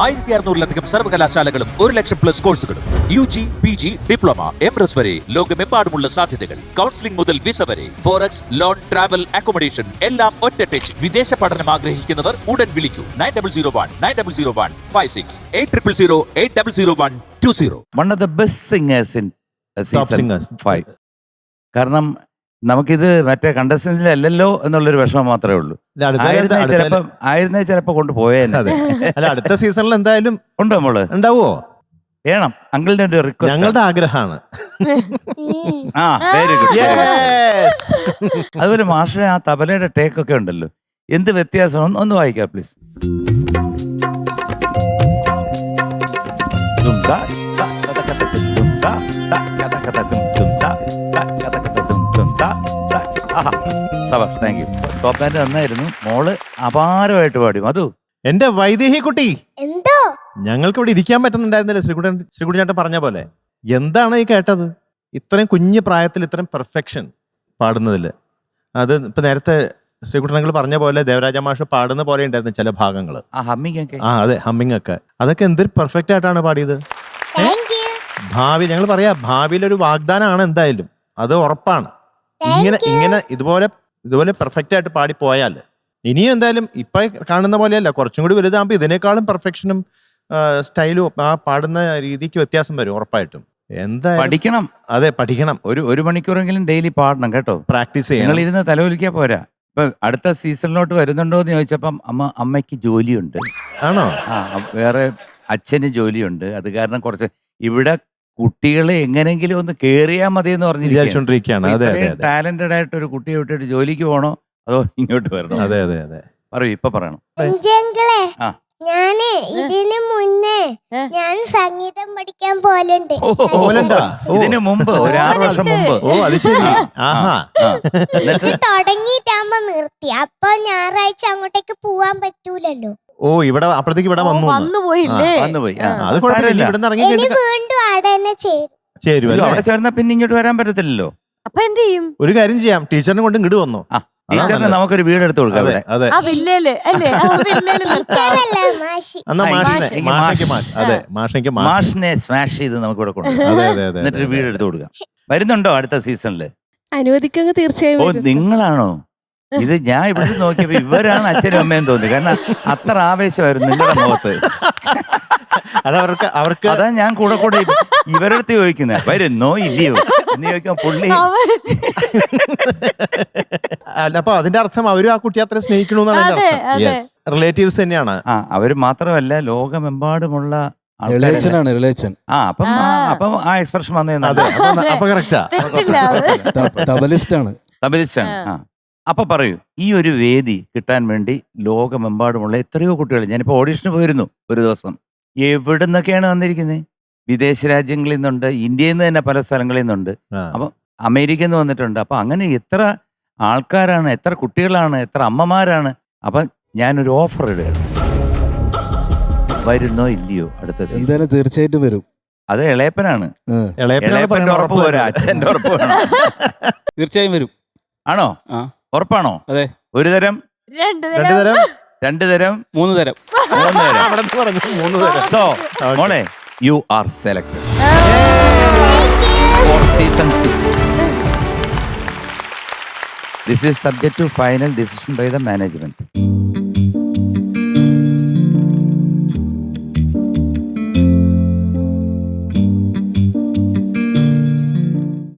1600-ലധികം സർവകലാശാലകളും 1,00,000+ കോഴ്സുകളും UG, PG, diploma, MS വരെ ലോകമെമ്പാടുമുള്ള സാധ്യതകൾ. കൗൺസിലിംഗ് മുതൽ വിസ വരെ, ഫോറക്സ്, ലോൺ, ട്രാവൽ, അക്കോമഡേഷൻ എല്ലാം ഒറ്റ ടച്ച്. വിദേശ പഠനം ആഗ്രഹിക്കുന്നവർ ഉടൻ വിളിക്കൂ 9001-9001-56 8000-8001-20. One of the best singers in season 5. കാരണം നമുക്കിത് മറ്റേ കണ്ടസ്റ്റൻസിലല്ലോ എന്നുള്ളൊരു വിഷമം മാത്രമേ ഉള്ളൂ. ആയിരുന്നേ ചിലപ്പോ കൊണ്ടുപോയേനെ. അല്ല, അടുത്ത സീസണിൽ എന്തായാലും ഉണ്ടോ നമ്മള്? ഉണ്ടാവോ? വേണം. അങ്കിളിന്റെ ഒരു റിക്വസ്റ്റ്, ഞങ്ങളുടെ ആഗ്രഹമാണ്. Very good. അതുപോലെ മാഷിനെ ആ തബലയുടെ ടേക്ക് ഒക്കെ ഉണ്ടല്ലോ, എന്ത് വ്യത്യാസം ഒന്ന് വായിക്കാം please. Thank you. Top hand നന്നായിരുന്നു. മോള് അപാരമായിട്ട് പാടി. മധു, എന്റെ വൈദേഹി കുട്ടി, എന്തോ ഞങ്ങൾക്ക് ഇവിടെ ഇരിക്കാൻ പറ്റുന്നുണ്ടായിരുന്നില്ല. ശ്രീകുട്ടൻ ചേട്ടൻ പറഞ്ഞ പോലെ എന്താണ് ഈ കേട്ടത്? ഇത്രയും കുഞ്ഞു പ്രായത്തിൽ ഇത്രയും പെർഫെക്ഷൻ പാടുന്നതിൽ. അത് ഇപ്പൊ നേരത്തെ ശ്രീകുട്ടനങ്ങൾ പറഞ്ഞ പോലെ ദേവരാജ മാഷ് പാടുന്ന പോലെ ഉണ്ടായിരുന്നു ചില ഭാഗങ്ങൾ. അതെ, ഹമ്മിങ് ഒക്കെ. അതൊക്കെ എന്തൊരു പെർഫെക്റ്റ് ആയിട്ടാണ് പാടിയത്. ഭാവി ഞങ്ങൾ പറയാ, ഭാവിയിലൊരു വാഗ്ദാനമാണ് എന്തായാലും, അത് ഉറപ്പാണ്. ഇങ്ങനെ ഇതുപോലെ പെർഫെക്റ്റ് ആയിട്ട് പാടി പോയാൽ ഇനിയും എന്തായാലും ഇപ്പൊ കാണുന്ന പോലെയല്ല, കുറച്ചും കൂടി വലുതാകുമ്പോ ഇതിനേക്കാളും പെർഫെക്ഷനും സ്റ്റൈലും ആ പാടുന്ന രീതിക്ക് വ്യത്യാസം വരും ഉറപ്പായിട്ടും. എന്തായാലും പഠിക്കണം. അതെ, പഠിക്കണം. ഒരു മണിക്കൂറെങ്കിലും ഡെയിലി പാടണം കേട്ടോ. പ്രാക്ടീസ് ചെയ്യണം. നിങ്ങൾ ഇരുന്ന് തലവലിക്കാൻ പോരാ. ഇപ്പൊ അടുത്ത സീസണിലോട്ട് വരുന്നുണ്ടോ എന്ന് ചോദിച്ചപ്പം അമ്മയ്ക്ക് ജോലിയുണ്ട്. ആണോ? വേറെ അച്ഛന് ജോലിയുണ്ട്. അത് കാരണം കുറച്ച് ഇവിടെ കുട്ടികളെ എങ്ങനെങ്കിലും ഒന്ന് കേറിയാ മതി എന്ന് പറഞ്ഞിരിക്കുകയാണ്. ടാലന്റഡ് ആയിട്ട് ഒരു കുട്ടിയെ വിട്ടിട്ട് ജോലിക്ക് പോകണോ അതോ ഇങ്ങോട്ട് വരണോ? അതെ. പറയൂ, ഇപ്പൊ പറയണം. ഞാന് ഇതിന് മുന്നേ ഞാൻ സംഗീതം പഠിക്കാൻ പോലുണ്ട്. ഇതിനു മുമ്പ് ഒരു 6 വർഷം മുമ്പ്. ഓ, അത് ശരി. തുടങ്ങിയിട്ടാകുമ്പോ നിർത്തി. അപ്പൊ ഞായറാഴ്ച അങ്ങോട്ടേക്ക് പോവാൻ പറ്റൂലല്ലോ. ഓ, ഇവിടെ അപ്പഴത്തേക്ക് ഇവിടെ വന്നുപോയി. അത് സാരമില്ല, ഇവിടെ ഇനി വീണ്ടും അവിടെ തന്നെ ചേരും. അവിടെ ചേർന്നാ പിന്നെ ഇങ്ങോട്ട് വരാൻ പറ്റത്തില്ലല്ലോ. അപ്പൊ എന്ത് ചെയ്യും? ഒരു കാര്യം ചെയ്യാം, ടീച്ചറിനെ കൊണ്ട് ഇങ്ങോട്ട് വന്നോ. ടീച്ചറിന് നമുക്കൊരു വീട് എടുത്ത് കൊടുക്കാം. മാഷിനെ സ്മാഷ് ചെയ്ത് നമുക്ക് ഇവിടെ കൊണ്ടുപോകാം. എന്നിട്ടൊരു വീട് എടുത്ത് കൊടുക്കാം. വരുന്നുണ്ടോ അടുത്ത സീസണില്? അനുവദിക്കുക തീർച്ചയായും. ഓ, നിങ്ങളാണോ ഇത്? ഞാൻ ഇവിടെ നോക്കിയപ്പോ ഇവരാണ് അച്ഛനും അമ്മയും തോന്നി. കാരണം അത്ര ആവേശമായിരുന്നു നിങ്ങളുടെ മുഖത്ത്. അവർക്ക് അതാ ഞാൻ കൂടെ ഇവരടുത്ത് ചോദിക്കുന്നത് വരുന്നോ ഇല്ലയോ എന്ന് ചോദിക്കാൻ പുള്ളി. അപ്പൊ അതിന്റെ അർത്ഥം അവരും ആ കുട്ടി അത്ര സ്നേഹിക്കണമെന്നാണ് റിലേറ്റീവ്സ് തന്നെയാണ്. അവര് മാത്രമല്ല, ലോകമെമ്പാടുമുള്ള റിലേഷൻ. അപ്പം ആ എക്സ്പ്രഷൻ വന്നേന്നാ. അപ്പൊ കറക്റ്റാ, തബലിസ്റ്റാണ്. അപ്പൊ പറയൂ, ഈ ഒരു വേദി കിട്ടാൻ വേണ്ടി ലോകമെമ്പാടുമുള്ള എത്രയോ കുട്ടികൾ, ഞാനിപ്പോ ഓഡീഷന് പോയിരുന്നു ഒരു ദിവസം. എവിടെ നിന്നൊക്കെയാണ് വന്നിരിക്കുന്നത്? വിദേശ രാജ്യങ്ങളിൽ നിന്നുണ്ട്, ഇന്ത്യയിൽ നിന്ന് തന്നെ പല സ്ഥലങ്ങളിൽ നിന്നുണ്ട്, അപ്പൊ അമേരിക്കയിൽ നിന്ന് വന്നിട്ടുണ്ട്. അപ്പൊ അങ്ങനെ എത്ര ആൾക്കാരാണ്, എത്ര കുട്ടികളാണ്, എത്ര അമ്മമാരാണ്. അപ്പൊ ഞാനൊരു ഓഫർ ഇടുകയാണ്, വരുന്നോ ഇല്ലയോ അടുത്ത സീസൺ? തീർച്ചയായിട്ടും വരും. അത് ഇളയപ്പനാണ്. ഇളയപ്പന്റെ ഉറപ്പ് പോരാ, അച്ഛന്റെ ഉറപ്പ് വേണം. തീർച്ചയായും വരും. ആണോ? ഉറപ്പാണോ? അതെ. ഒരു തരം, 2 തരം, 2 തരം, 3 തരം. സോ മോളെ, you are selected for season 6. This is subject to final decision by the management.